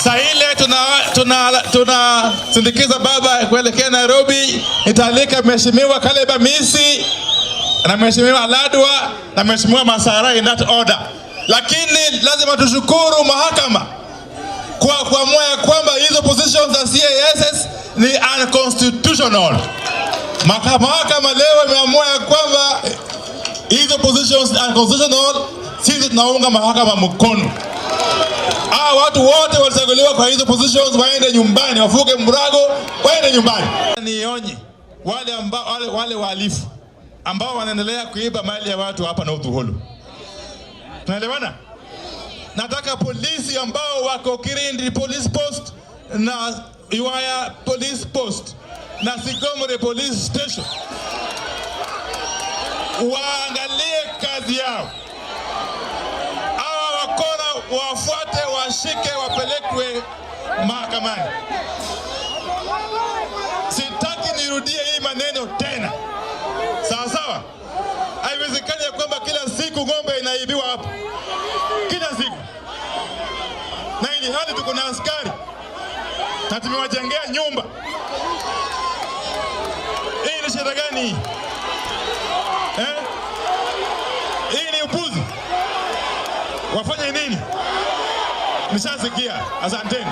Saa ile tunasindikiza baba kuelekea Nairobi. Nitalika Mheshimiwa Kaleba Misi na Mheshimiwa Ladwa na Mheshimiwa Masara in that order. Lakini lazima tushukuru mahakama kwa kuamua ya kwamba hizo positions za CASS ni unconstitutional. Mahakama leo imeamua ya kwamba hizo positions unconstitutional. Sisi tunaunga mahakama mkono. Watu wote walichaguliwa kwa hizo positions waende nyumbani, wafuke mbrago, waende nyumbani. Nionye wale wahalifu ambao wanaendelea kuiba mali ya watu hapa na Uhuru. Tunaelewana? Nataka polisi ambao wako Kirindi Police Post na Iwaya Police Post na Sigomore Police Station waangalie kazi yao. Wafuate, washike, wapelekwe mahakamani. Sitaki nirudie hii maneno tena. Sawa sawa? Haiwezekani ya kwamba kila siku ng'ombe inaibiwa hapa. Kila siku. Na ili hadi tuko na askari. Na tumewajengea nyumba. Hii ni shida gani hii? Hii ni upuzi. Wafanye nini? Nishasikia. Asanteni.